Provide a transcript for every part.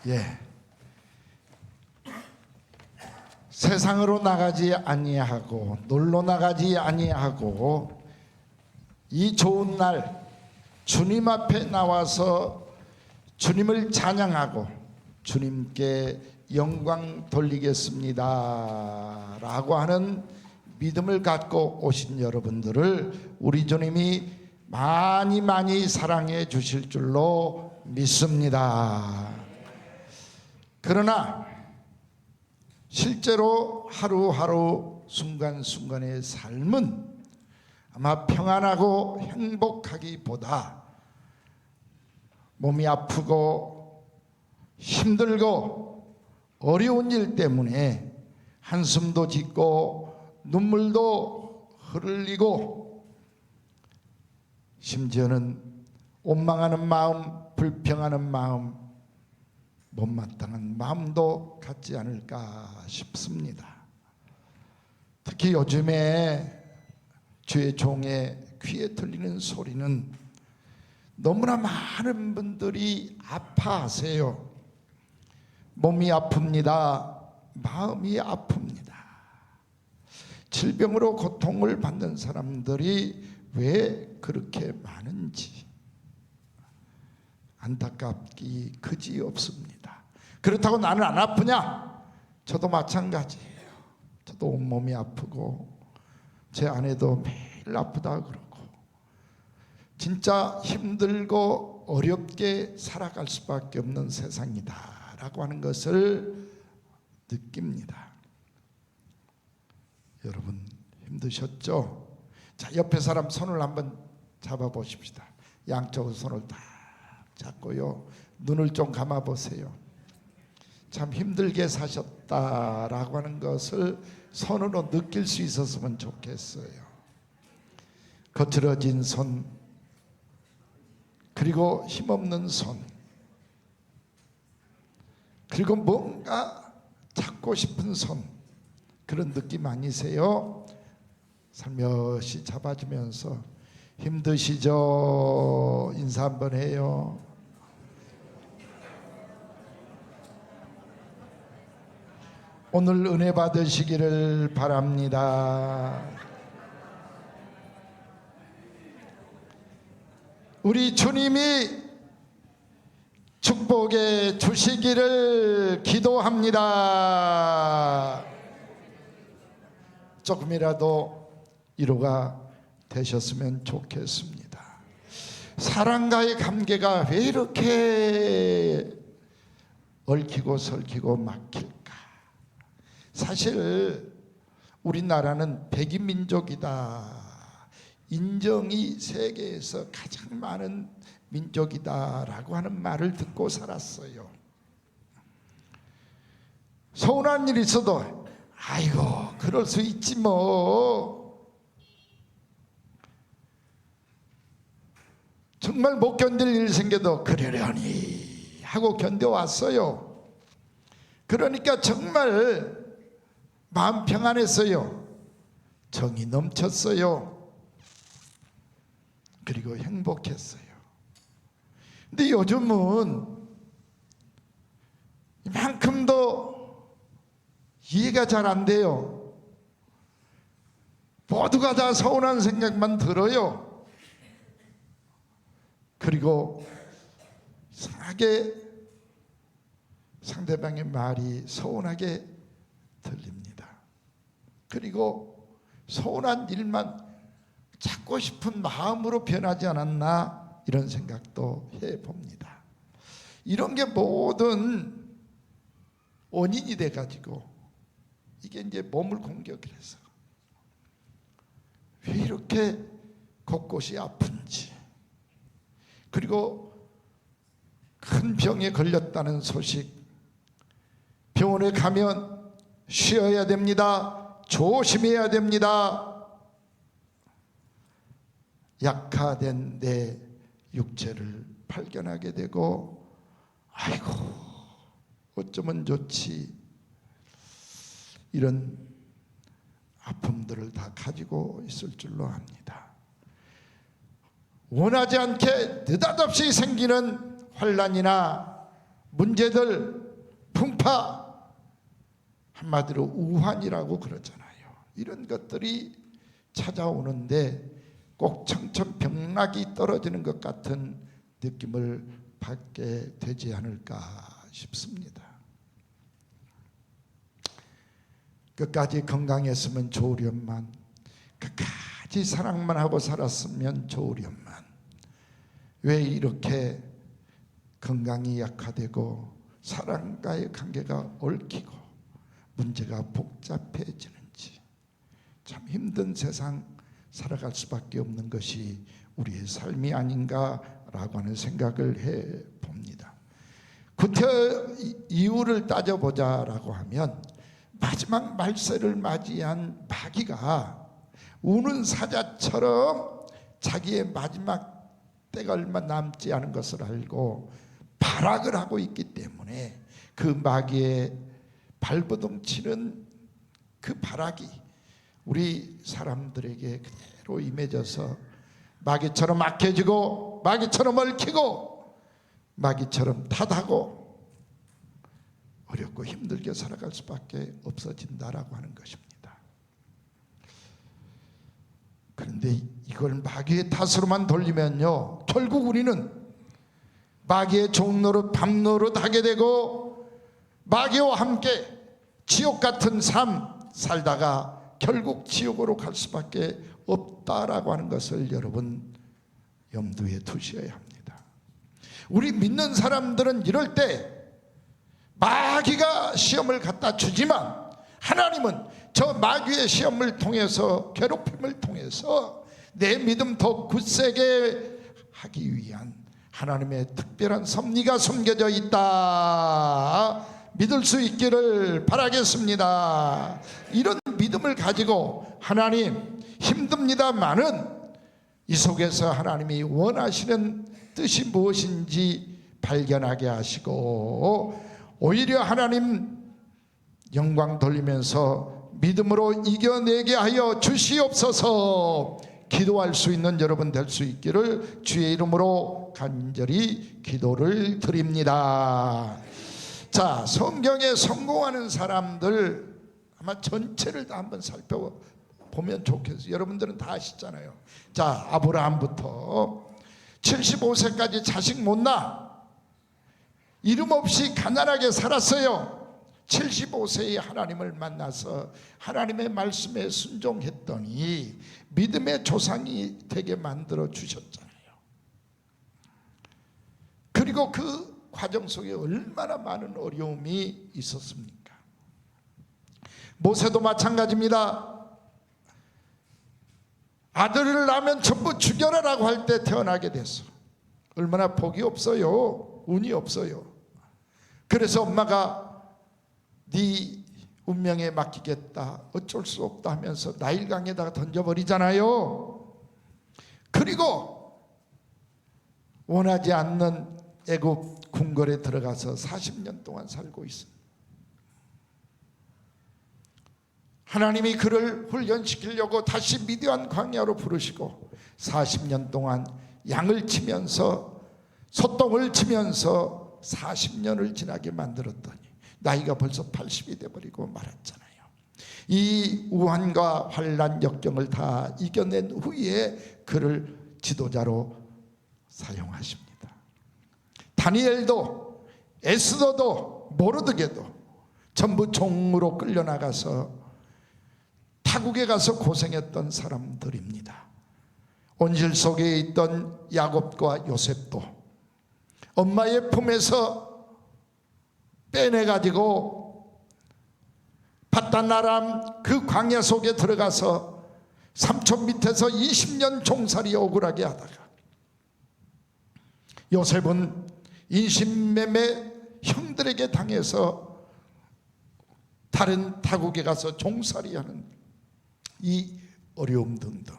예. 세상으로 나가지 아니하고 놀러 나가지 아니하고 이 좋은 날 주님 앞에 나와서 주님을 찬양하고 주님께 영광 돌리겠습니다 라고 하는 믿음을 갖고 오신 여러분들을 우리 주님이 많이 사랑해 주실 줄로 믿습니다. 그러나 실제로 하루하루 순간순간의 삶은 아마 평안하고 행복하기보다 몸이 아프고 힘들고 어려운 일 때문에 한숨도 짓고 눈물도 흘리고 심지어는 원망하는 마음, 불평하는 마음, 못마땅한 마음도 갖지 않을까 싶습니다. 특히 요즘에 주의 종의 귀에 들리는 소리는 너무나 많은 분들이 아파하세요. 몸이 아픕니다. 마음이 아픕니다. 질병으로 고통을 받는 사람들이 왜 그렇게 많은지 안타깝기 그지없습니다. 그렇다고 나는 안 아프냐? 저도 마찬가지예요. 저도 온몸이 아프고 제 아내도 매일 아프다 그러고 진짜 힘들고 어렵게 살아갈 수밖에 없는 세상이다라고 하는 것을 느낍니다. 여러분 힘드셨죠? 자, 옆에 사람 손을 한번 잡아보십시다. 양쪽으로 손을 다 잡고요. 눈을 좀 감아보세요. 참 힘들게 사셨다라고 하는 것을 손으로 느낄 수 있었으면 좋겠어요. 거칠어진 손, 그리고 힘없는 손, 그리고 뭔가 찾고 싶은 손, 그런 느낌 아니세요? 살며시 잡아주면서 힘드시죠? 인사 한번 해요. 오늘 은혜 받으시기를 바랍니다. 우리 주님이 축복해 주시기를 기도합니다. 조금이라도 위로가 되셨으면 좋겠습니다. 사랑과의 관계가 왜 이렇게 얽히고 설키고 막힐까? 사실 우리나라는 백인민족이다, 인정이 세계에서 가장 많은 민족이다라고 하는 말을 듣고 살았어요. 서운한 일이 있어도 아이고 그럴 수 있지 뭐, 정말 못 견딜 일 생겨도 그러려니 하고 견뎌왔어요. 그러니까 정말 마음 평안했어요. 정이 넘쳤어요. 그리고 행복했어요. 근데 요즘은 이만큼도 이해가 잘 안 돼요. 모두가 다 서운한 생각만 들어요. 그리고 이상하게 상대방의 말이 서운하게 들립니다. 그리고 서운한 일만 찾고 싶은 마음으로 변하지 않았나 이런 생각도 해봅니다. 이런 게 모든 원인이 돼가지고 이게 이제 몸을 공격을 해서 왜 이렇게 곳곳이 아픈지, 그리고 큰 병에 걸렸다는 소식, 병원에 가면 쉬어야 됩니다. 조심해야 됩니다. 약화된 내 육체를 발견하게 되고 아이고 어쩌면 좋지, 이런 아픔들을 다 가지고 있을 줄로 압니다. 원하지 않게 느닷없이 생기는 환난이나 문제들, 풍파, 한마디로 우환이라고 그러잖아요. 이런 것들이 찾아오는데 꼭 청천벽락이 떨어지는 것 같은 느낌을 받게 되지 않을까 싶습니다. 끝까지 건강했으면 좋으련만, 끝까지 사랑만 하고 살았으면 좋으련만, 왜 이렇게 건강이 약화되고 사랑과의 관계가 얽히고 문제가 복잡해지는지, 참 힘든 세상 살아갈 수밖에 없는 것이 우리의 삶이 아닌가라고 하는 생각을 해봅니다. 구태 이유를 따져보자라고 하면, 마지막 말세를 맞이한 마귀가 우는 사자처럼 자기의 마지막 때가 얼마 남지 않은 것을 알고 발악을 하고 있기 때문에 그 마귀의 발버둥 치는 그 발악이 우리 사람들에게 그대로 임해져서 마귀처럼 악해지고 마귀처럼 얽히고 마귀처럼 탓하고 어렵고 힘들게 살아갈 수밖에 없어진다라고 하는 것입니다. 그런데 이걸 마귀의 탓으로만 돌리면요, 결국 우리는 마귀의 종노릇 밤노릇 하게 되고 마귀와 함께 지옥 같은 삶 살다가 결국 지옥으로 갈 수밖에 없다라고 하는 것을 여러분 염두에 두셔야 합니다. 우리 믿는 사람들은 이럴 때 마귀가 시험을 갖다 주지만 하나님은 저 마귀의 시험을 통해서, 괴롭힘을 통해서 내 믿음 더 굳세게 하기 위한 하나님의 특별한 섭리가 숨겨져 있다, 믿을 수 있기를 바라겠습니다. 이런 믿음을 가지고 하나님 힘듭니다마는 이 속에서 하나님이 원하시는 뜻이 무엇인지 발견하게 하시고 오히려 하나님 영광 돌리면서 믿음으로 이겨내게 하여 주시옵소서. 기도할 수 있는 여러분 될 수 있기를 주의 이름으로 간절히 기도를 드립니다. 자, 성경에 성공하는 사람들 아마 전체를 다 한번 살펴보면 좋겠어요. 여러분들은 다 아시잖아요. 자, 아브라함부터 75세까지 자식 못 낳아 이름 없이 가난하게 살았어요. 75세에 하나님을 만나서 하나님의 말씀에 순종했더니 믿음의 조상이 되게 만들어 주셨잖아요. 그리고 그 과정 속에 얼마나 많은 어려움이 있었습니까? 모세도 마찬가지입니다. 아들을 낳으면 전부 죽여라라고 할 때 태어나게 됐어. 얼마나 복이 없어요. 운이 없어요. 그래서 엄마가 네 운명에 맡기겠다, 어쩔 수 없다 하면서 나일강에다가 던져버리잖아요. 그리고 원하지 않는 애굽 궁궐에 들어가서 40년 동안 살고 있습니다. 하나님이 그를 훈련시키려고 다시 미디안 광야로 부르시고 40년 동안 양을 치면서 소똥을 치면서 40년을 지나게 만들었더니 나이가 벌써 80이 돼버리고 말았잖아요. 이 우환과 환난 역경을 다 이겨낸 후에 그를 지도자로 사용하십니다. 다니엘도 에스더도 모르드게도 전부 종으로 끌려나가서 타국에 가서 고생했던 사람들입니다. 온실 속에 있던 야곱과 요셉도 엄마의 품에서 빼내가지고 밧단아람 그 광야 속에 들어가서 삼촌 밑에서 20년 종살이 억울하게 하다가 요셉은 인신매매 형들에게 당해서 다른 타국에 가서 종살이하는 이 어려움 등등.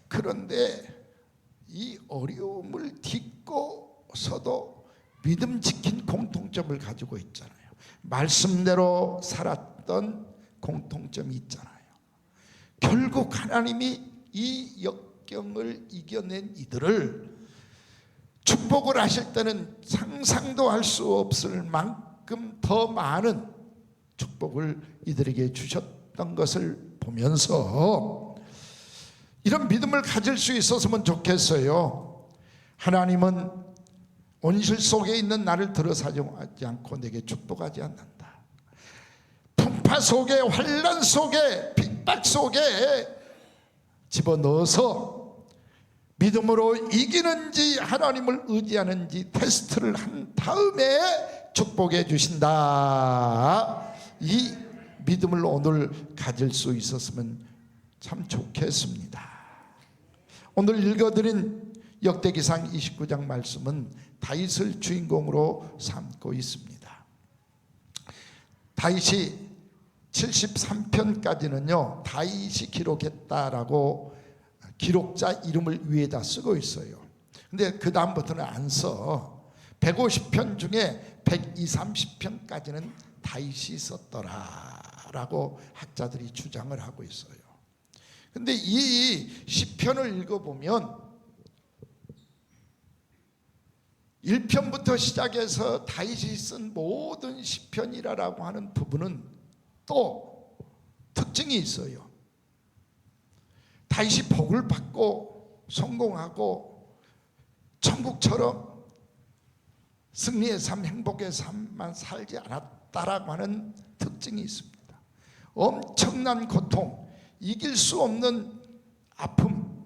그런데 이 어려움을 딛고서도 믿음 지킨 공통점을 가지고 있잖아요. 말씀대로 살았던 공통점이 있잖아요. 결국 하나님이 이 역경을 이겨낸 이들을 축복을 하실 때는 상상도 할 수 없을 만큼 더 많은 축복을 이들에게 주셨던 것을 보면서 이런 믿음을 가질 수 있었으면 좋겠어요. 하나님은 온실 속에 있는 나를 들어사정하지 않고 내게 축복하지 않는다. 풍파 속에, 환난 속에, 핍박 속에 집어넣어서 믿음으로 이기는지 하나님을 의지하는지 테스트를 한 다음에 축복해 주신다. 이 믿음을 오늘 가질 수 있었으면 참 좋겠습니다. 오늘 읽어드린 역대기상 29장 말씀은 다윗을 주인공으로 삼고 있습니다. 다윗이 73편까지는요 다윗이 기록했다라고 기록자 이름을 위에다 쓰고 있어요. 근데 그 다음부터는 안 써. 150편 중에 120, 30편까지는 다윗이 썼더라라고 학자들이 주장을 하고 있어요. 근데 이 시편을 읽어보면 1편부터 시작해서 다윗이 쓴 모든 시편이라고 하는 부분은 또 특징이 있어요. 다윗이 복을 받고 성공하고 천국처럼 승리의 삶, 행복의 삶만 살지 않았다라고 하는 특징이 있습니다. 엄청난 고통, 이길 수 없는 아픔,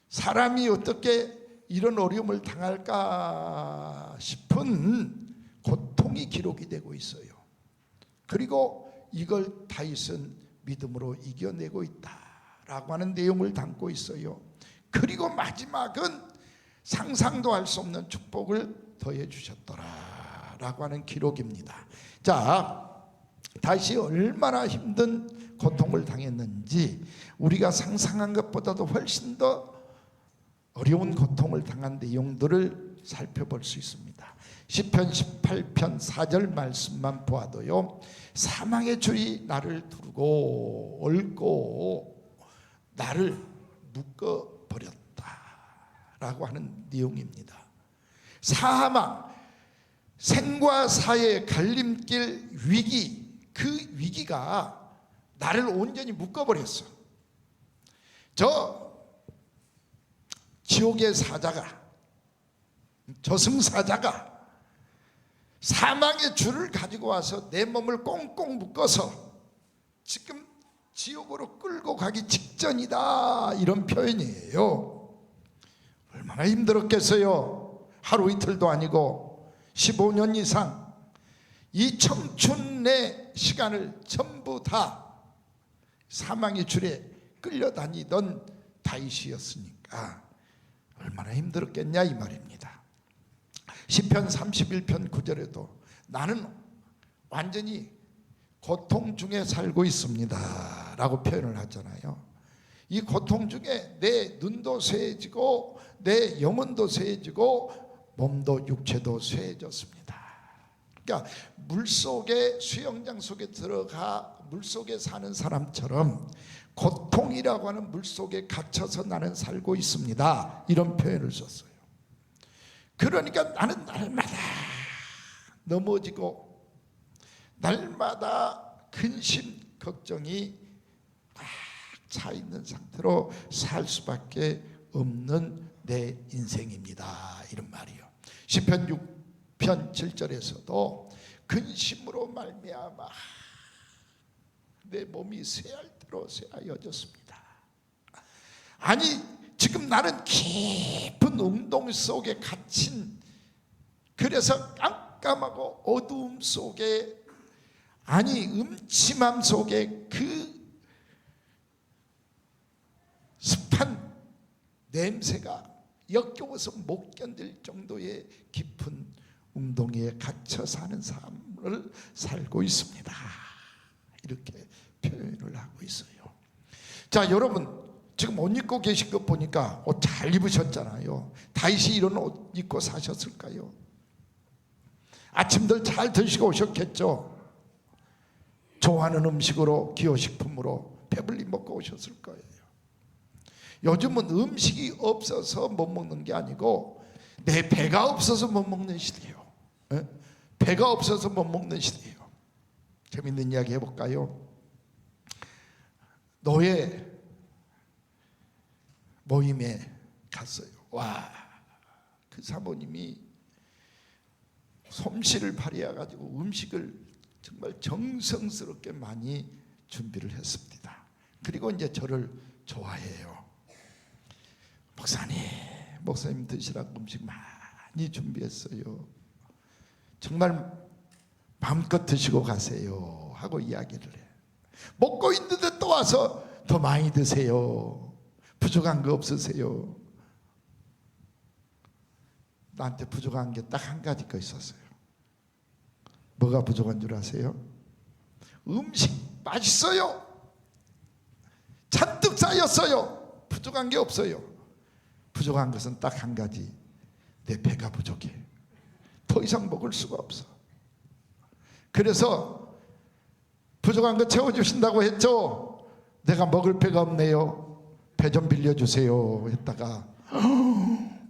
사람이 어떻게 이런 어려움을 당할까 싶은 고통이 기록이 되고 있어요. 그리고 이걸 다윗은 믿음으로 이겨내고 있다라고 하는 내용을 담고 있어요. 그리고 마지막은 상상도 할 수 없는 축복을 더해 주셨더라라고 하는 기록입니다. 자, 다윗이 얼마나 힘든 고통을 당했는지 우리가 상상한 것보다도 훨씬 더 어려운 고통을 당한 내용들을 살펴볼 수 있습니다. 시편 18편 4절 말씀만 보아도요, 사망의 줄이 나를 두르고 얽고 나를 묶어버렸다라고 하는 내용입니다. 사망, 생과 사의 갈림길 위기, 그 위기가 나를 온전히 묶어버렸어. 저 지옥의 사자가, 저승사자가 사망의 줄을 가지고 와서 내 몸을 꽁꽁 묶어서 지금 지옥으로 끌고 가기 직전이다, 이런 표현이에요. 얼마나 힘들었겠어요. 하루 이틀도 아니고 15년 이상 이 청춘의 시간을 전부 다 사망의 줄에 끌려다니던 다윗이었으니까 얼마나 힘들었겠냐 이 말입니다. 시편 31편 9절에도 나는 완전히 고통 중에 살고 있습니다 라고 표현을 하잖아요. 이 고통 중에 내 눈도 쇠해지고 내 영혼도 쇠해지고 몸도 육체도 쇠해졌습니다. 그러니까 물속에, 수영장 속에 들어가 물속에 사는 사람처럼 고통이라고 하는 물속에 갇혀서 나는 살고 있습니다, 이런 표현을 썼어요. 그러니까 나는 날마다 넘어지고 날마다 근심 걱정이 꽉 차 있는 상태로 살 수밖에 없는 내 인생입니다, 이런 말이요. 시편 6편 7절에서도 근심으로 말미암아 내 몸이 쇠할 대로 쇠하여졌습니다. 아니 지금 나는 깊은 운동 속에 갇힌, 그래서 깜깜하고 어두움 속에, 아니 음침함 속에 그 습한 냄새가 역겨워서 못 견딜 정도의 깊은 웅덩이에 갇혀 사는 삶을 살고 있습니다, 이렇게 표현을 하고 있어요. 자, 여러분 지금 옷 입고 계신 거 보니까 옷 잘 입으셨잖아요. 다윗이 이런 옷 입고 사셨을까요? 아침들 잘 드시고 오셨겠죠. 좋아하는 음식으로, 기호식품으로 배불리 먹고 오셨을 거예요. 요즘은 음식이 없어서 못 먹는 게 아니고 내 배가 없어서 못 먹는 시대요. 배가 없어서 못 먹는 시대요. 재밌는 이야기 해볼까요? 노예 모임에 갔어요. 와, 그 사모님이 솜씨를 발휘해가지고 음식을 정말 정성스럽게 많이 준비를 했습니다. 그리고 이제 저를 좋아해요. 목사님 드시라고 음식 많이 준비했어요. 정말 마음껏 드시고 가세요 하고 이야기를 해. 먹고 있는데 또 와서 더 많이 드세요. 부족한 거 없으세요? 나한테 부족한 게 딱 한 가지 거 있었어요. 뭐가 부족한 줄 아세요? 음식 맛있어요. 잔뜩 쌓였어요. 부족한 게 없어요. 부족한 것은 딱 한 가지. 내 배가 부족해. 더 이상 먹을 수가 없어. 그래서 부족한 거 채워주신다고 했죠. 내가 먹을 배가 없네요. 배 좀 빌려주세요 했다가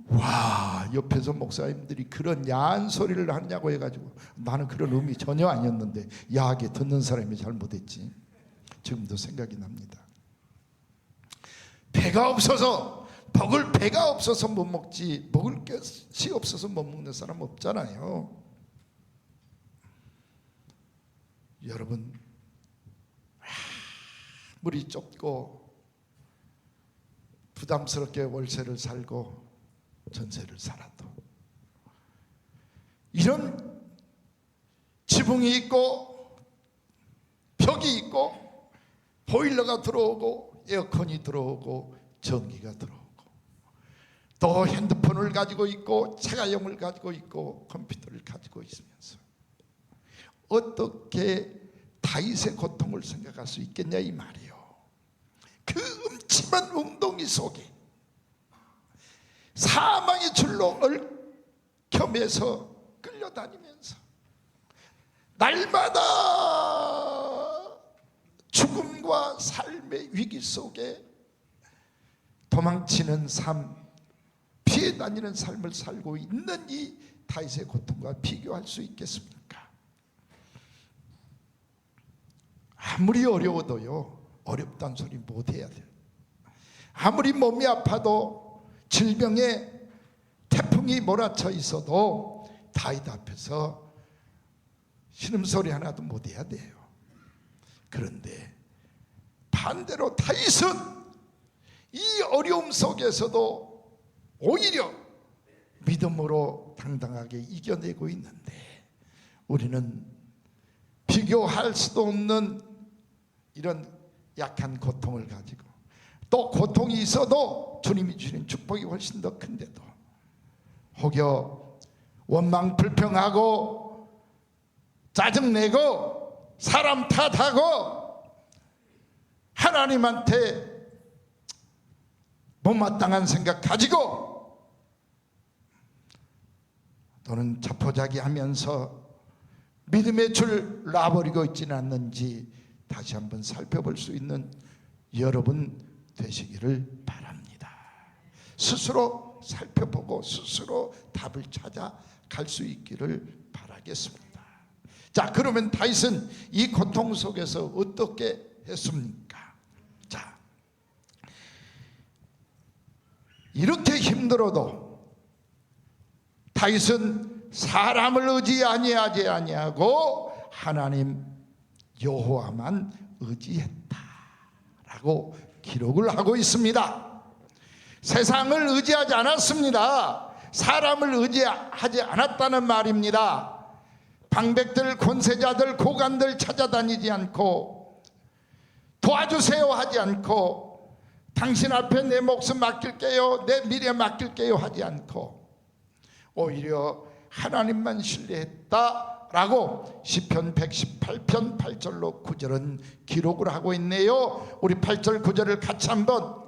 와, 옆에서 목사님들이 그런 야한 소리를 하냐고 해가지고 나는 그런 의미 전혀 아니었는데 야하게 듣는 사람이 잘못했지. 지금도 생각이 납니다. 배가 없어서, 먹을 배가 없어서 못 먹지, 먹을 것이 없어서 못 먹는 사람 없잖아요. 여러분, 아무리 좁고 부담스럽게 월세를 살고 전세를 살아도 이런 지붕이 있고 벽이 있고 보일러가 들어오고 에어컨이 들어오고 전기가 들어오고 또 핸드폰을 가지고 있고 자가용을 가지고 있고 컴퓨터를 가지고 있으면서 어떻게 다윗의 고통을 생각할 수 있겠냐 이 말이에요. 그 음침한 웅덩이 속에 사망의 줄로 얽혀매서 끌려다니면서 날마다 죽음과 삶의 위기 속에 도망치는 삶, 피해 다니는 삶을 살고 있는 이 다윗의 고통과 비교할 수 있겠습니까? 아무리 어려워도요, 어렵다는 소리 못해야 돼요. 아무리 몸이 아파도 질병에 태풍이 몰아쳐 있어도 다윗 앞에서 신음소리 하나도 못해야 돼요. 그런데 반대로 다윗은 이 어려움 속에서도 오히려 믿음으로 당당하게 이겨내고 있는데 우리는 비교할 수도 없는 이런 약한 고통을 가지고 또 고통이 있어도 주님이 주신 축복이 훨씬 더 큰데도 혹여 원망 불평하고 짜증내고 사람 탓하고 하나님한테 못마땅한 생각 가지고 또는 자포자기하면서 믿음의 줄 놔버리고 있지는 않는지 다시 한번 살펴볼 수 있는 여러분 되시기를 바랍니다. 스스로 살펴보고 스스로 답을 찾아 갈 수 있기를 바라겠습니다. 자, 그러면 다윗은 이 고통 속에서 어떻게 했습니까? 자, 이렇게 힘들어도 다윗은 사람을 의지 아니하고 하나님 여호와만 의지했다라고 기록을 하고 있습니다. 세상을 의지하지 않았습니다. 사람을 의지하지 않았다는 말입니다. 방백들, 권세자들, 고관들 찾아다니지 않고 도와주세요 하지 않고 당신 앞에 내 목숨 맡길게요, 내 미래 맡길게요 하지 않고 오히려 하나님만 신뢰했다라고 시편 118편 8절로 9절은 기록을 하고 있네요. 우리 8절 9절을 같이 한번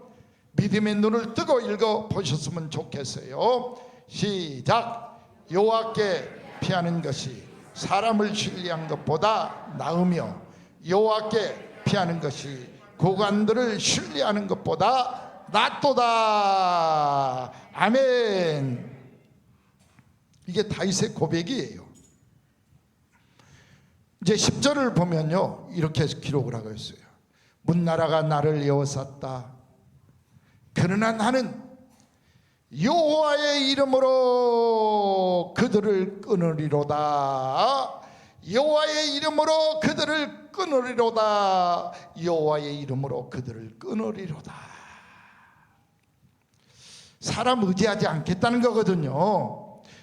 믿음의 눈을 뜨고 읽어 보셨으면 좋겠어요. 시작. 여호와께 피하는 것이 사람을 신뢰한 것보다 나으며 여호와께 피하는 것이 고관들을 신뢰하는 것보다 낫도다. 아멘. 이게 다윗의 고백이에요. 이제 10절을 보면요, 이렇게 기록을 하고 있어요. 문나라가 나를 에워쌌다. 그러나 나는 여호와의 이름으로 그들을 끊으리로다. 여호와의 이름으로 그들을 끊으리로다. 여호와의 이름으로 그들을 끊으리로다. 사람 의지하지 않겠다는 거거든요.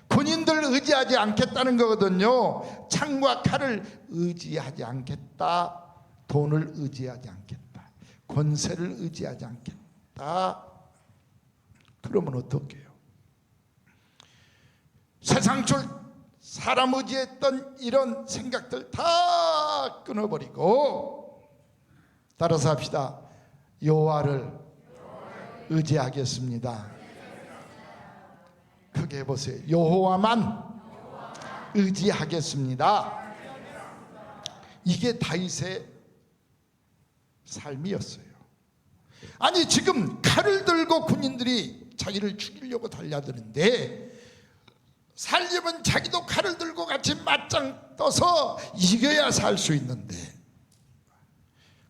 군인들 의지하지 않겠다는 거거든요. 창과 칼을 의지하지 않겠다. 돈을 의지하지 않겠다. 권세를 의지하지 않겠다. 그러면 어떻게 해요? 세상 줄 사람 의지했던 이런 생각들 다 끊어버리고, 따라서 합시다. 여호와를 의지하겠습니다. 크게 해보세요. 여호와만 의지하겠습니다. 이게 다윗의 삶이었어요. 아니, 지금 칼을 들고 군인들이 자기를 죽이려고 달려드는데, 살려면 자기도 칼을 들고 같이 맞짱 떠서 이겨야 살 수 있는데,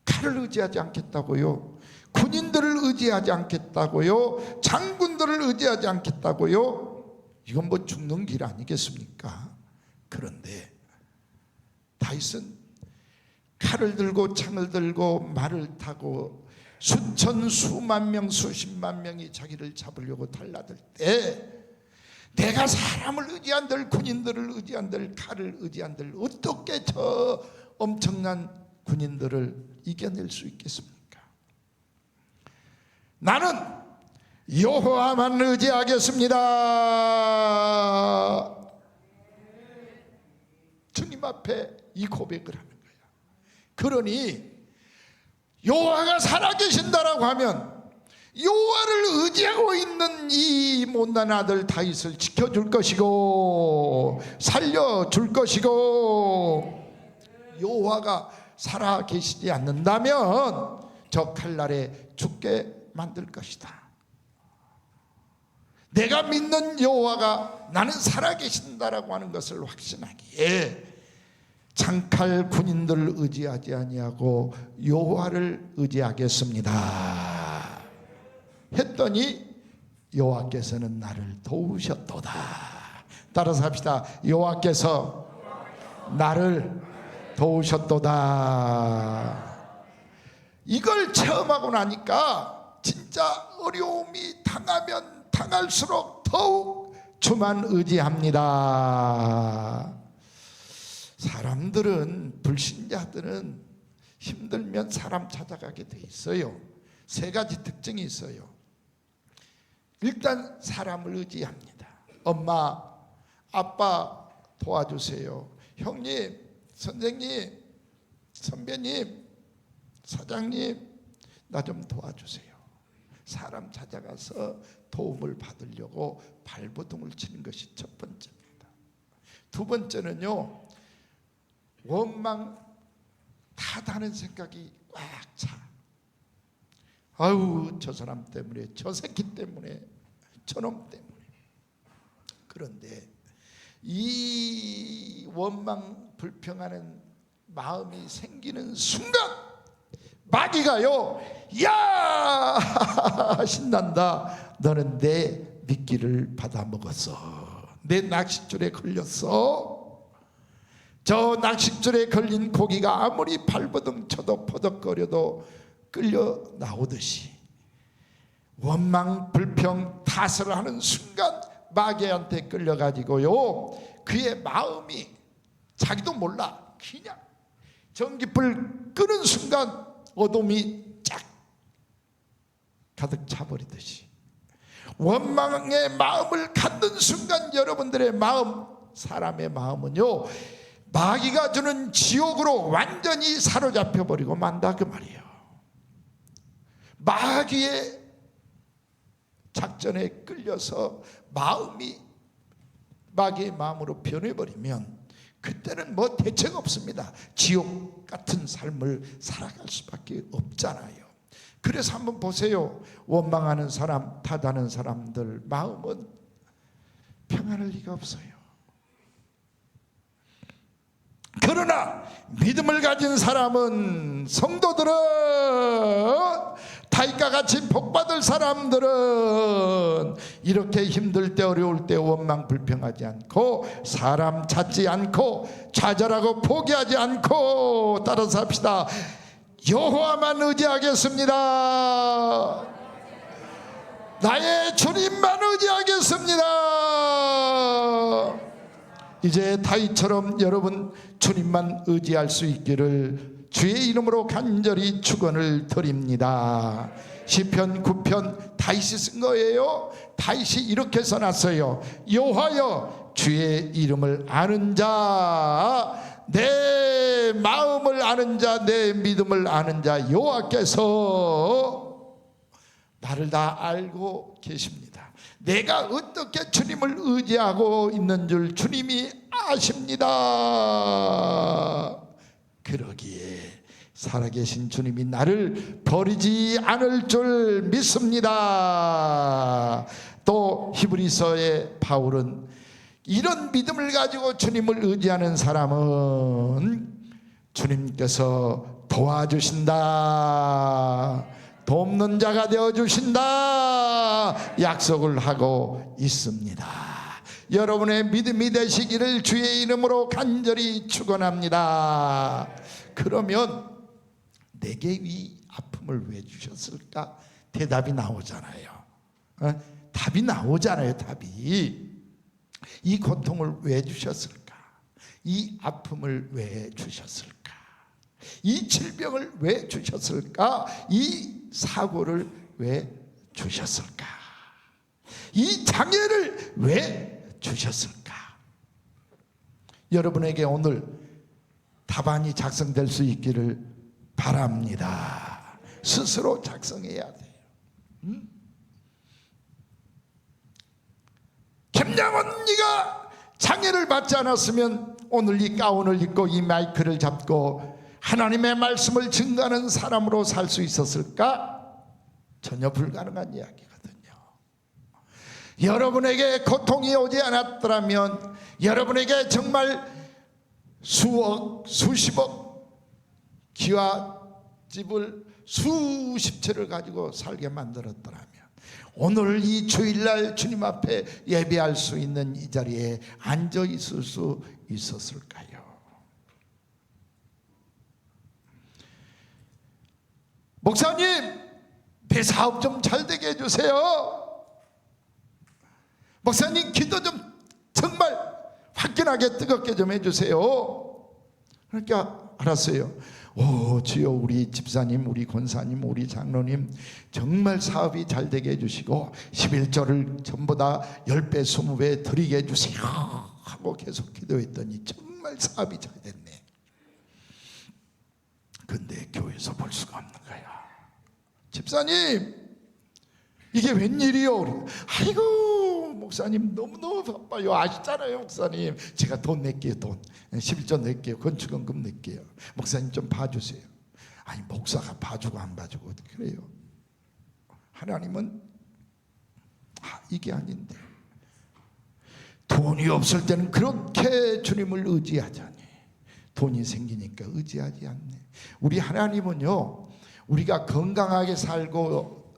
칼을 의지하지 않겠다고요? 군인들을 의지하지 않겠다고요? 장군들을 의지하지 않겠다고요? 이건 뭐 죽는 길 아니겠습니까? 그런데 다윗은 칼을 들고 창을 들고 말을 타고 수천 수만 명 수십만 명이 자기를 잡으려고 달라들 때, 내가 사람을 의지한들 군인들을 의지한들 칼을 의지한들 어떻게 저 엄청난 군인들을 이겨낼 수 있겠습니까? 나는 여호와만 의지하겠습니다. 주님 앞에 이 고백을 하는 거야. 그러니 여호와가 살아계신다라고 하면 여호와를 의지하고 있는 이 못난 아들 다윗을 지켜줄 것이고 살려줄 것이고, 여호와가 살아계시지 않는다면 저 칼날에 죽게 만들 것이다. 내가 믿는 여호와가 나는 살아계신다라고 하는 것을 확신하기에 창칼 군인들을 의지하지 아니하고 여호와를 의지하겠습니다 했더니 여호와께서는 나를 도우셨도다. 따라서 합시다. 여호와께서 나를 도우셨도다. 이걸 체험하고 나니까 진짜 어려움이 당하면 당할수록 더욱 주만 의지합니다. 사람들은, 불신자들은 힘들면 사람 찾아가게 돼 있어요. 세 가지 특징이 있어요. 일단 사람을 의지합니다. 엄마, 아빠 도와주세요. 형님, 선생님, 선배님, 사장님, 나 좀 도와주세요. 사람 찾아가서 도움을 받으려고 발버둥을 치는 것이 첫 번째입니다. 두 번째는요, 원망 탓하는 생각이 꽉 차. 아유, 저 사람 때문에, 저 새끼 때문에, 저놈 때문에. 그런데 이 원망 불평하는 마음이 생기는 순간 마귀가요, 야 신난다. 너는 내 미끼를 받아먹었어. 내 낚싯줄에 걸렸어. 저 낚싯줄에 걸린 고기가 아무리 발버둥 쳐도 퍼덕거려도 끌려 나오듯이 원망 불평 탓을 하는 순간 마귀한테 끌려가지고요, 그의 마음이 자기도 몰라 그냥 전기불 끄는 순간 어둠이 쫙 가득 차버리듯이, 원망의 마음을 갖는 순간 여러분들의 마음, 사람의 마음은요, 마귀가 주는 지옥으로 완전히 사로잡혀 버리고 만다 그 말이에요. 마귀의 작전에 끌려서 마음이 마귀의 마음으로 변해버리면 그때는 뭐 대책 없습니다. 지옥 같은 삶을 살아갈 수밖에 없잖아요. 그래서 한번 보세요. 원망하는 사람, 탓하는 사람들 마음은 평안할 리가 없어요. 그러나 믿음을 가진 사람은, 성도들은, 다윗과 같이 복받을 사람들은 이렇게 힘들 때 어려울 때 원망 불평하지 않고, 사람 찾지 않고, 좌절하고 포기하지 않고, 따라서 합시다. 여호와만 의지하겠습니다. 나의 주님만 의지하겠습니다. 이제 다윗처럼 여러분 주님만 의지할 수 있기를 주의 이름으로 간절히 축원을 드립니다. 시편 9편 다윗이 쓴 거예요. 다윗이 이렇게 써놨어요. 여호와여, 주의 이름을 아는 자, 내 마음을 아는 자, 내 믿음을 아는 자 여호와께서 나를 다 알고 계십니다. 내가 어떻게 주님을 의지하고 있는 줄 주님이 아십니다. 그러기에 살아계신 주님이 나를 버리지 않을 줄 믿습니다. 또 히브리서의 바울은 이런 믿음을 가지고 주님을 의지하는 사람은 주님께서 도와주신다, 돕는 자가 되어주신다 약속을 하고 있습니다. 여러분의 믿음이 되시기를 주의 이름으로 간절히 축원합니다. 그러면 내게 이 아픔을 왜 주셨을까? 대답이 나오잖아요. 답이 나오잖아요. 답이. 이 고통을 왜 주셨을까? 이 아픔을 왜 주셨을까? 이 질병을 왜 주셨을까? 이 사고를 왜 주셨을까? 이 장애를 왜 주셨을까? 여러분에게 오늘 답안이 작성될 수 있기를 바랍니다. 스스로 작성해야 돼요. 김양원, 네가 장애를 받지 않았으면 오늘 이 가운을 입고 이 마이크를 잡고 하나님의 말씀을 증거하는 사람으로 살 수 있었을까? 전혀 불가능한 이야기거든요. 여러분에게 고통이 오지 않았더라면, 여러분에게 정말 수억, 수십억 기와 집을 수십 채를 가지고 살게 만들었더라면 오늘 이 주일날 주님 앞에 예배할 수 있는 이 자리에 앉아 있을 수 있었을까요? 목사님, 내 사업 좀 잘 되게 해주세요. 목사님, 기도 좀 정말 화끈하게 뜨겁게 좀 해주세요. 그러니까 알았어요. 오, 주여, 우리 집사님, 우리 권사님, 우리 장로님 정말 사업이 잘 되게 해주시고 11조를 전부 다 10배 20배 드리게 해주세요 하고 계속 기도했더니 정말 사업이 잘 됐네. 근데 교회에서 볼 수가 없는 거야. 집사님, 이게 웬일이요? 아이고 목사님, 너무너무 바빠요. 아시잖아요 목사님, 제가 돈 낼게요. 돈 11조 낼게요. 건축원금 낼게요. 목사님 좀 봐주세요. 아니, 목사가 봐주고 안 봐주고 어떻게 그래요? 하나님은 이게 아닌데, 돈이 없을 때는 그렇게 주님을 의지하자니 돈이 생기니까 의지하지 않네. 우리 하나님은요, 우리가 건강하게 살고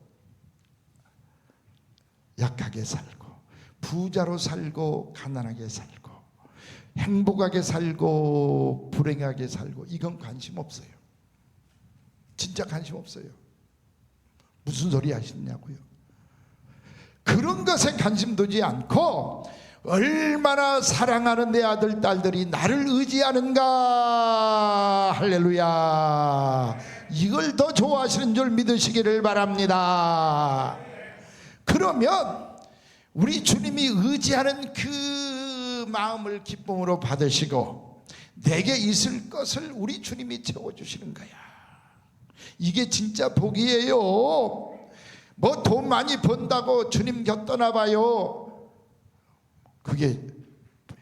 약하게 살고, 부자로 살고 가난하게 살고, 행복하게 살고 불행하게 살고, 이건 관심 없어요. 진짜 관심 없어요. 무슨 소리 하시냐고요? 그런 것에 관심 두지 않고 얼마나 사랑하는 내 아들 딸들이 나를 의지하는가. 할렐루야. 이걸 더 좋아하시는 줄 믿으시기를 바랍니다. 그러면 우리 주님이 의지하는 그 마음을 기쁨으로 받으시고 내게 있을 것을 우리 주님이 채워주시는 거야. 이게 진짜 복이에요. 뭐 돈 많이 번다고 주님 곁 떠나봐요. 그게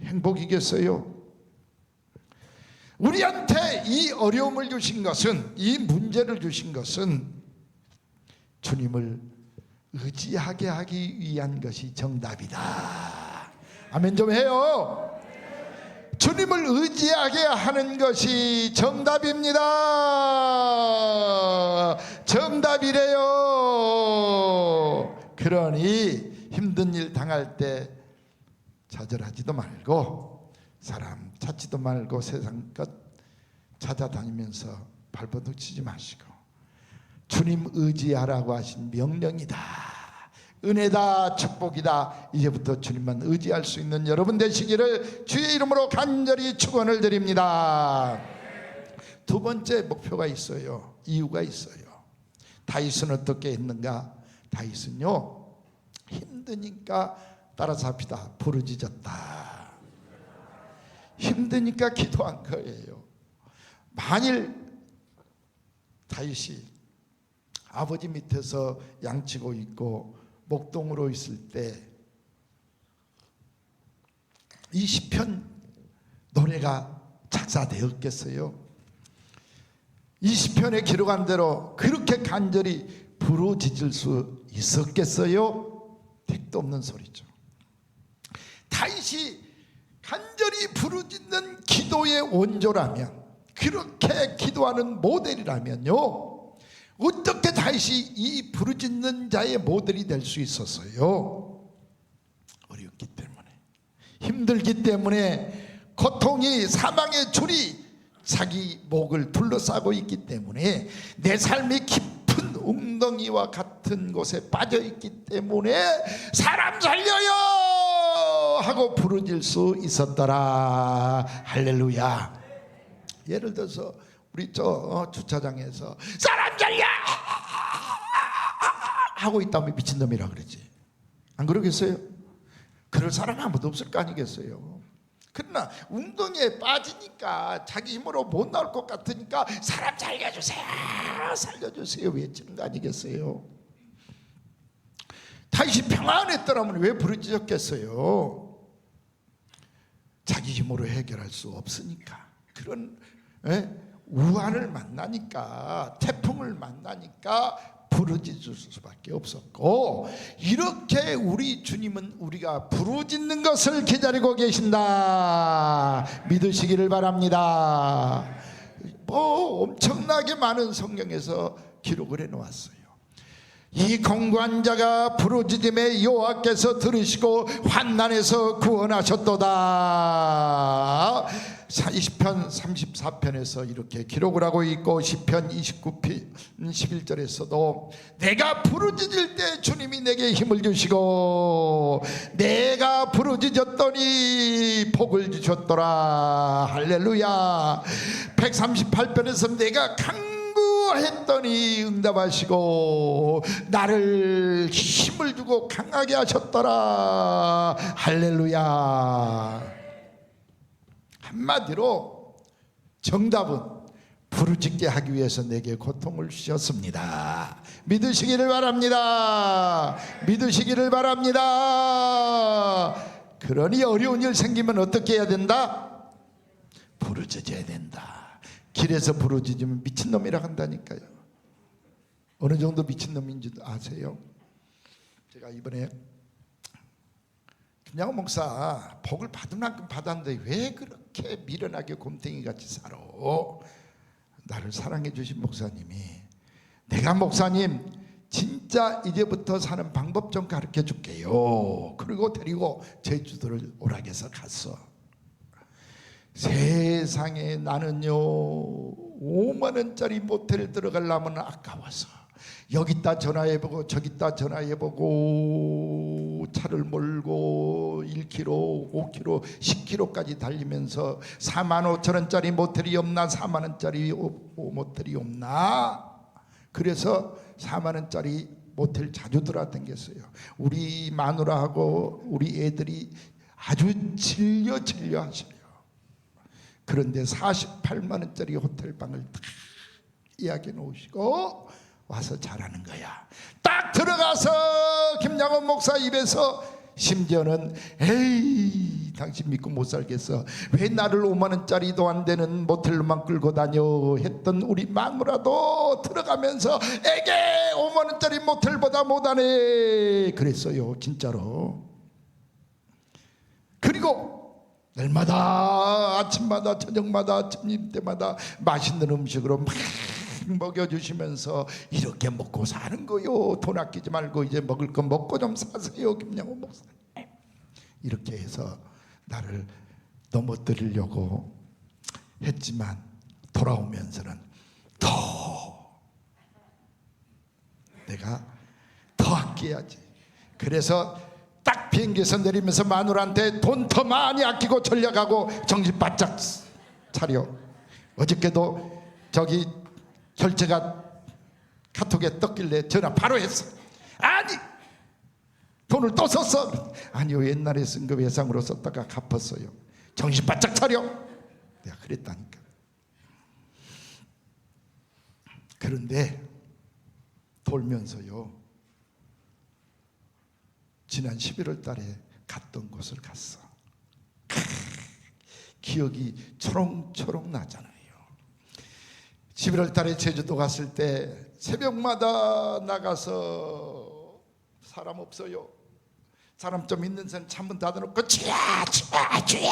행복이겠어요? 우리한테 이 어려움을 주신 것은, 이 문제를 주신 것은 주님을 의지하게 하기 위한 것이 정답이다. 아멘 좀 해요. 주님을 의지하게 하는 것이 정답입니다. 정답이래요. 그러니 힘든 일 당할 때 좌절하지도 말고 사람 찾지도 말고 세상 것 찾아다니면서 발버둥 치지 마시고 주님 의지하라고 하신 명령이다, 은혜다, 축복이다. 이제부터 주님만 의지할 수 있는 여러분 되시기를 주의 이름으로 간절히 축원을 드립니다. 두 번째 목표가 있어요. 이유가 있어요. 다윗은 어떻게 했는가? 다윗은요, 힘드니까 따라서 합시다. 부르짖었다. 힘드니까 기도한 거예요. 만일 다윗이 아버지 밑에서 양치고 있고 목동으로 있을 때 이 시편 노래가 작사되었겠어요? 이 시편에 기록한 대로 그렇게 간절히 부르짖을 수 있었겠어요? 택도 없는 소리죠. 다윗이 간절히 부르짖는 기도의 원조라면, 그렇게 기도하는 모델이라면요, 어떻게 다윗이 이 부르짖는 자의 모델이 될 수 있었어요? 어렵기 때문에, 힘들기 때문에, 고통이 사망의 줄이 자기 목을 둘러싸고 있기 때문에, 내 삶이 깊은 웅덩이와 같은 곳에 빠져 있기 때문에 사람 살려요 하고 부르짖을 수 있었더라. 할렐루야. 예를 들어서 우리 주차장에서 사람 살려 하고 있다면 미친놈이라 그러지. 안 그러겠어요? 그럴 사람 아무도 없을 거 아니겠어요? 그러나 웅덩이에 빠지니까 자기 힘으로 못 나올 것 같으니까 사람 살려주세요, 살려주세요 외치는 거 아니겠어요? 다윗이 평안했더라면 왜 부르짖었겠어요? 자기 힘으로 해결할 수 없으니까. 그런 우환을 만나니까, 태풍을 만나니까 부르짖을 수밖에 없었고, 이렇게 우리 주님은 우리가 부르짖는 것을 기다리고 계신다 믿으시기를 바랍니다. 엄청나게 많은 성경에서 기록을 해놓았어요. 이 공고한 자가 부르짖음에 여호와께서 들으시고 환난에서 구원하셨도다. 시편 34편에서 이렇게 기록을 하고 있고, 시편 29편 11절에서도 내가 부르짖을 때 주님이 내게 힘을 주시고 내가 부르짖었더니 복을 주셨더라. 할렐루야. 138편에서 내가 했더니 응답하시고 나를 힘을 주고 강하게 하셨더라. 할렐루야. 한마디로 정답은 부르짖게 하기 위해서 내게 고통을 주셨습니다. 믿으시기를 바랍니다. 믿으시기를 바랍니다. 그러니 어려운 일 생기면 어떻게 해야 된다? 부르짖어야 된다. 길에서 부르짖으면 미친놈이라 한다니까요. 어느 정도 미친놈인지도 아세요? 제가 이번에 김양호 목사 복을 받은 만큼 받았는데 왜 그렇게 미련하게 곰탱이같이 살아? 나를 사랑해 주신 목사님이, 내가 목사님 진짜 이제부터 사는 방법 좀 가르쳐 줄게요. 그리고 데리고 제주도를 오락에서 갔어. 세상에 나는요 5만 원짜리 모텔 들어가려면 아까워서 여기다 전화해보고 저기다 전화해보고 차를 몰고 1km, 5km, 10km까지 달리면서 4만 5천 원짜리 모텔이 없나, 4만 원짜리 모텔이 없나. 그래서 4만 원짜리 모텔 자주 돌아다녔어요. 우리 마누라하고 우리 애들이 아주 질려 하셔요. 그런데 48만 원짜리 호텔방을 다 예약해 놓으시고 와서 자라는 거야. 딱 들어가서 김양원 목사 입에서 심지어는 에이 당신 믿고 못 살겠어, 왜 나를 5만 원짜리도 안 되는 모텔로만 끌고 다녀 했던 우리 마누라도 들어가면서 에게 5만 원짜리 모텔보다 못하네 그랬어요. 진짜로. 그리고 날마다 아침마다 저녁마다 점심 때마다 맛있는 음식으로 막 먹여주시면서 이렇게 먹고 사는 거요. 돈 아끼지 말고 이제 먹을 거 먹고 좀 사세요, 김양호 목사님. 이렇게 해서 나를 넘어뜨리려고 했지만 돌아오면서는 내가 더 아껴야지. 그래서 딱 비행기에서 내리면서 마누라한테 돈 더 많이 아끼고 전략하고 정신 바짝 차려. 어저께도 저기 결제가 카톡에 떴길래 전화 바로 했어. 아니 돈을 또 썼어. 아니요, 옛날에 쓴 거 예상으로 썼다가 갚았어요. 정신 바짝 차려. 내가 그랬다니까. 그런데 돌면서요, 지난 11월 달에 갔던 곳을 갔어. 기억이 초롱초롱 나잖아요. 11월 달에 제주도 갔을 때 새벽마다 나가서 사람 없어요. 사람 좀 있는 선 창문 닫아놓고 주야 주야 주야.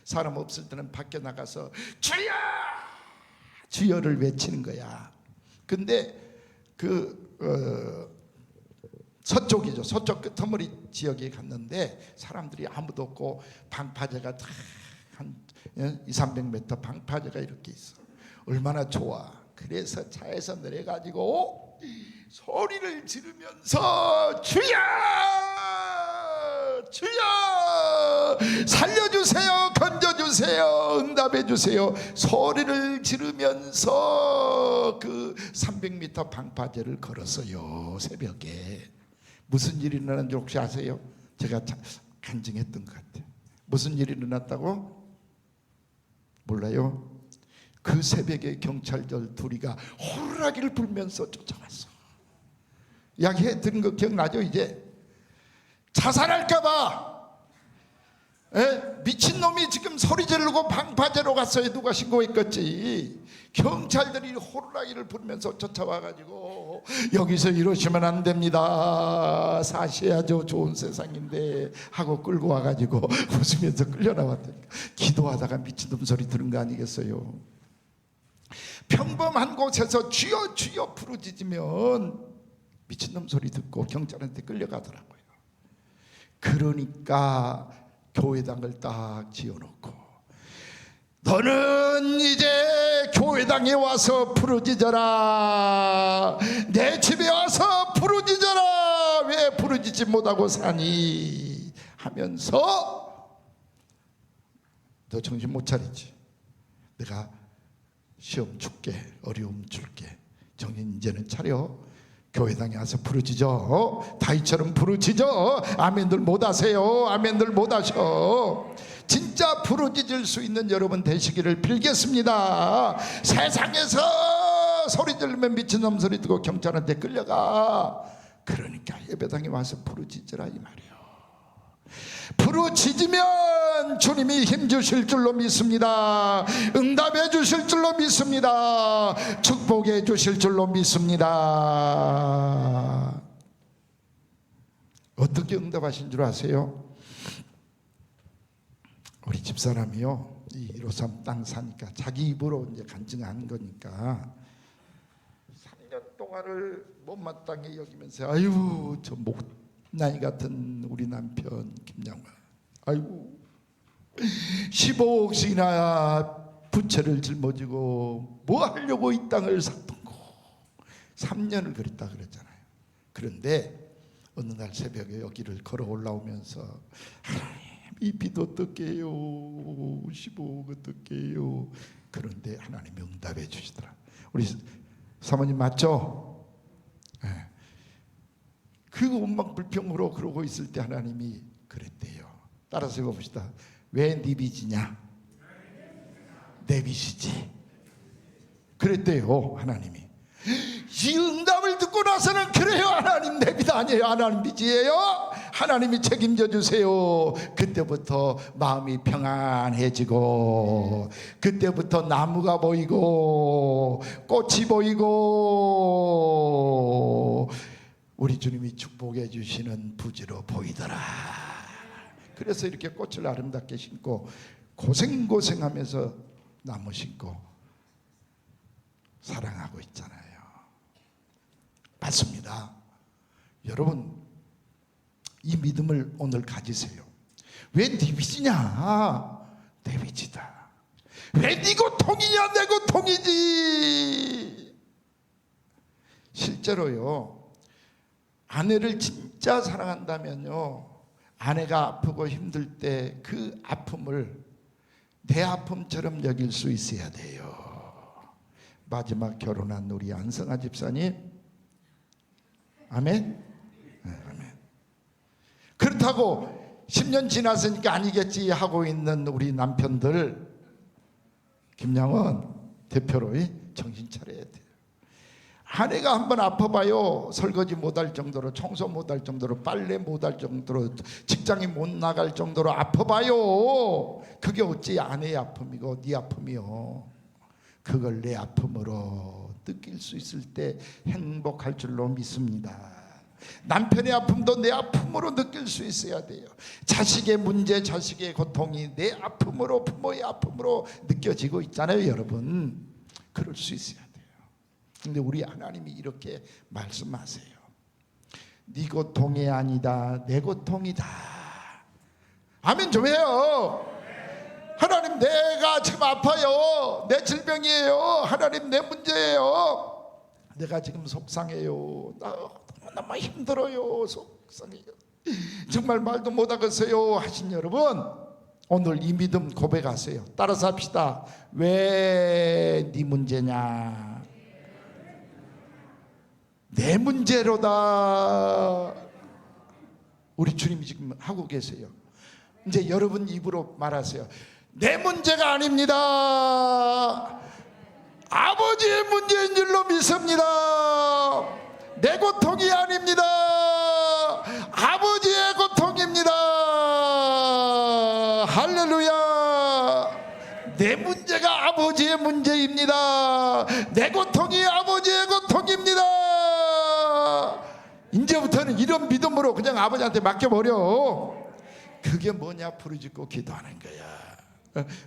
사람 없을 때는 밖에 나가서 주야 주여를 외치는 거야. 근데 서쪽이죠. 서쪽 끄트머리 지역에 갔는데 사람들이 아무도 없고 방파제가 한 200~300m 방파제가 이렇게 있어. 얼마나 좋아. 그래서 차에서 내려가지고 소리를 지르면서 주여 주여 살려주세요, 건져주세요, 응답해주세요 소리를 지르면서 그 300m 방파제를 걸었어요. 새벽에. 무슨 일이 일어났는지 혹시 아세요? 제가 간증했던 것 같아요. 무슨 일이 일어났다고? 몰라요? 그 새벽에 경찰들 둘이가 호루라기를 불면서 쫓아갔어. 이야기해 드린 거 기억나죠? 이제 자살할까봐 미친놈이 지금 소리 지르고 방파제로 갔어요. 누가 신고했겠지. 경찰들이 호루라기를 불면서 쫓아와가지고 여기서 이러시면 안 됩니다, 사셔야죠, 좋은 세상인데 하고 끌고 와가지고 웃으면서 끌려나왔다니까. 기도하다가 미친놈 소리 들은 거 아니겠어요? 평범한 곳에서 주여 주여 부르짖으면 미친놈 소리 듣고 경찰한테 끌려가더라고요. 그러니까 교회당을 딱 지어놓고 너는 이제 교회당에 와서 부르짖어라, 내 집에 와서 부르짖어라, 왜 부르짖지 못하고 사니 하면서 너 정신 못 차리지, 내가 시험 줄게, 어려움 줄게, 정신 이제는 차려, 교회당에 와서 부르짖어. 다윗처럼 부르짖어. 아멘들 못하세요. 아멘들 못하셔. 진짜 부르짖을 수 있는 여러분 되시기를 빌겠습니다. 세상에서 소리 지르면 미친놈 소리 듣고 경찰한테 끌려가. 그러니까 예배당에 와서 부르짖으라 이 말이에요. 부르짖으면 주님이 힘 주실 줄로 믿습니다. 응답해 주실 줄로 믿습니다. 축복해 주실 줄로 믿습니다. 어떻게 응답하신 줄 아세요? 우리 집사람이요, 이 153 땅 사니까 자기 입으로 이제 간증한 거니까 3년 동안을 못마땅히 여기면서 아유 저 나이 같은 우리 남편 김양화, 아이고 15억씩이나 부채를 짊어지고 뭐 하려고 이 땅을 샀던 거 3년을 그랬다 그랬잖아요. 그런데 어느 날 새벽에 여기를 걸어 올라오면서 하나님 이 빚 어떡해요, 15억 어떡해요. 그런데 하나님이 응답해 주시더라. 우리 사모님 맞죠? 네. 그 원망 불평으로 그러고 있을 때 하나님이 그랬대요. 따라서 읽어봅시다. 왜 네 빚이냐? 내 빚이지. 그랬대요 하나님이. 이 응답을 듣고 나서는 그래요, 하나님 내 빚 아니에요, 하나님 빚이에요, 하나님이 책임져 주세요. 그때부터 마음이 평안해지고, 그때부터 나무가 보이고 꽃이 보이고 우리 주님이 축복해 주시는 부지로 보이더라. 그래서 이렇게 꽃을 아름답게 심고 고생하면서 나무 심고 사랑하고 있잖아요. 맞습니다. 여러분, 이 믿음을 오늘 가지세요. 왜 네 빚이냐? 내 빚이다. 왜 네 고통이냐? 내 고통이지. 실제로요, 아내를 진짜 사랑한다면요, 아내가 아프고 힘들 때 그 아픔을 내 아픔처럼 여길 수 있어야 돼요. 마지막 결혼한 우리 안성아 집사님, 아멘? 네, 아멘. 그렇다고 10년 지났으니까 아니겠지 하고 있는 우리 남편들, 김양원 대표로 정신 차려야 돼요. 아내가 한번 아파봐요. 설거지 못할 정도로, 청소 못할 정도로, 빨래 못할 정도로, 직장에 못 나갈 정도로 아파봐요. 그게 어찌 아내의 아픔이고 네 아픔이요. 그걸 내 아픔으로 느낄 수 있을 때 행복할 줄로 믿습니다. 남편의 아픔도 내 아픔으로 느낄 수 있어야 돼요. 자식의 문제, 자식의 고통이 내 아픔으로, 부모의 아픔으로 느껴지고 있잖아요, 여러분. 그럴 수 있어야 돼요. 근데 우리 하나님이 이렇게 말씀하세요. 네 고통이 아니다, 내 고통이다. 아멘 좀 해요. 하나님, 내가 지금 아파요. 내 질병이에요. 하나님, 내 문제예요. 내가 지금 속상해요. 나 너무 힘들어요. 속상해요. 정말 말도 못하겠어요 하신 여러분, 오늘 이 믿음 고백하세요. 따라서 합시다. 왜 네 문제냐? 내 문제로다. 우리 주님이 지금 하고 계세요. 이제 여러분 입으로 말하세요. 내 문제가 아닙니다. 아버지의 문제인 줄로 믿습니다. 내 고통이 아닙니다. 아버지의 고통입니다. 할렐루야. 내 문제가 아버지의 문제입니다. 내 고통이 아버지의 고통입니다. 이제부터는 이런 믿음으로 그냥 아버지한테 맡겨버려. 그게 뭐냐? 부르짖고 기도하는 거야.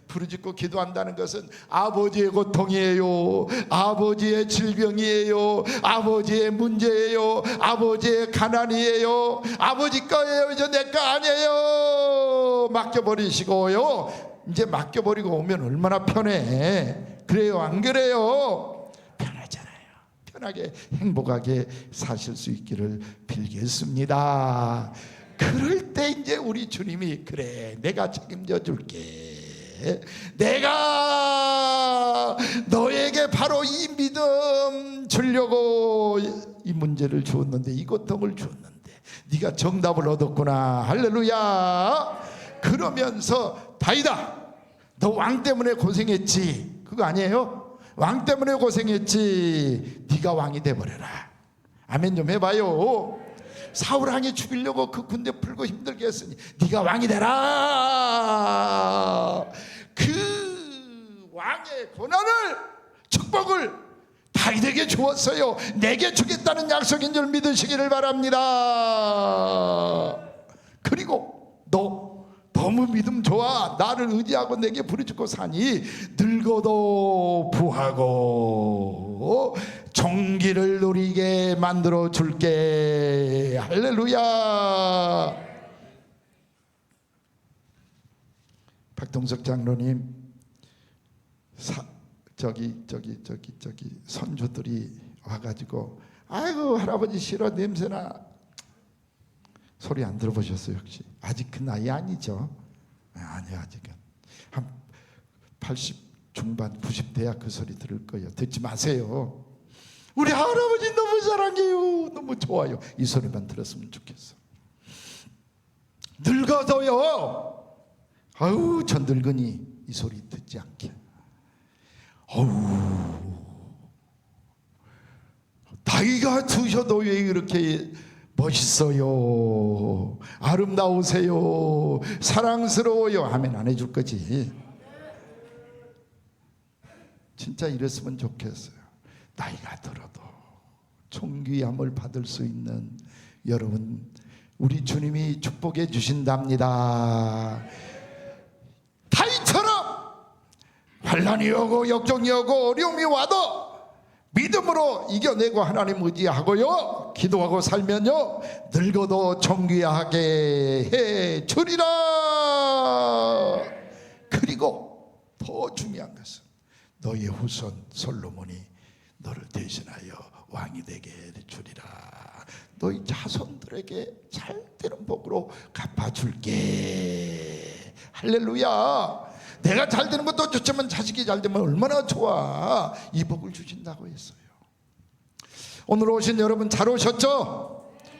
부르짖고 기도한다는 것은 아버지의 고통이에요. 아버지의 질병이에요. 아버지의 문제예요. 아버지의 가난이에요. 아버지 거예요. 이제 내 거 아니에요. 맡겨버리시고요. 이제 맡겨버리고 오면 얼마나 편해. 그래요, 안 그래요? 편하잖아요. 편하게 행복하게 사실 수 있기를 빌겠습니다. 그럴 때 이제 우리 주님이 그래, 내가 책임져 줄게. 내가 너에게 바로 이 믿음 주려고 이 문제를 주었는데, 이 고통을 주었는데 네가 정답을 얻었구나. 할렐루야. 그러면서 다이다, 너 왕 때문에 고생했지. 그거 아니에요? 왕 때문에 고생했지. 네가 왕이 돼버려라. 아멘 좀 해봐요. 사울 왕이 죽이려고 그 군대 풀고 힘들게 했으니 네가 왕이 되라. 그 왕의 고난을, 축복을 다윗에게 주었어요. 내게 주겠다는 약속인 줄 믿으시기를 바랍니다. 그리고 너 너무 믿음 좋아. 나를 의지하고 내게 부르짖고 사니 늙어도 부하고 종기를 누리게 만들어 줄게. 할렐루야. 박동석 장로님, 저기 선조들이 와가지고 아이고 할아버지 싫어, 냄새나. 소리 안 들어보셨어요 혹시? 아직 그 나이 아니죠? 아니요, 아직은 한 80 중반 90대야 그 소리 들을 거예요. 듣지 마세요. 우리 할아버지 너무 사랑해요, 너무 좋아요. 이 소리만 들었으면 좋겠어. 늙어도요, 아유 저 늙은이 이 소리 듣지 않게. 어우, 나이가 드셔도 왜 이렇게 멋있어요, 아름다우세요, 사랑스러워요 하면 안 해줄 거지. 진짜 이랬으면 좋겠어요. 나이가 들어도 존귀함을 받을 수 있는 여러분 우리 주님이 축복해 주신답니다. 다윗처럼 환난이 오고 역경이 오고 어려움이 와도 믿음으로 이겨내고 하나님 의지하고요, 기도하고 살면요, 늙어도 존귀하게 해 주리라. 그리고 더 중요한 것은 너의 후손 솔로몬이 너를 대신하여 왕이 되게 해 주리라. 너희 자손들에게 잘되는 복으로 갚아줄게. 할렐루야. 내가 잘되는 것도 좋지만 자식이 잘되면 얼마나 좋아. 이 복을 주신다고 했어요. 오늘 오신 여러분 잘 오셨죠?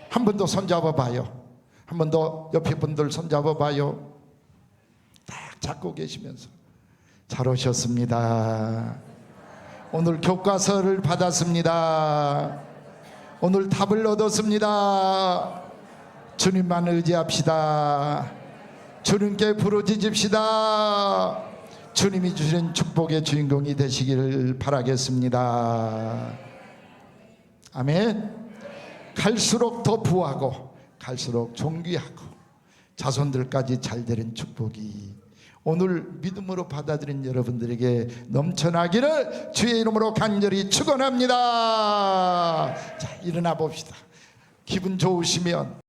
한 번 더 손잡아 봐요. 한 번 더 옆에 분들 손잡아 봐요. 딱 잡고 계시면서 잘 오셨습니다. 오늘 교과서를 받았습니다. 오늘 답을 얻었습니다. 주님만 의지합시다. 주님께 부르짖읍시다. 주님이 주신 축복의 주인공이 되시기를 바라겠습니다. 아멘. 갈수록 더 부하고 갈수록 존귀하고 자손들까지 잘 되는 축복이 오늘 믿음으로 받아들인 여러분들에게 넘쳐나기를 주의 이름으로 간절히 축원합니다. 자, 일어나 봅시다. 기분 좋으시면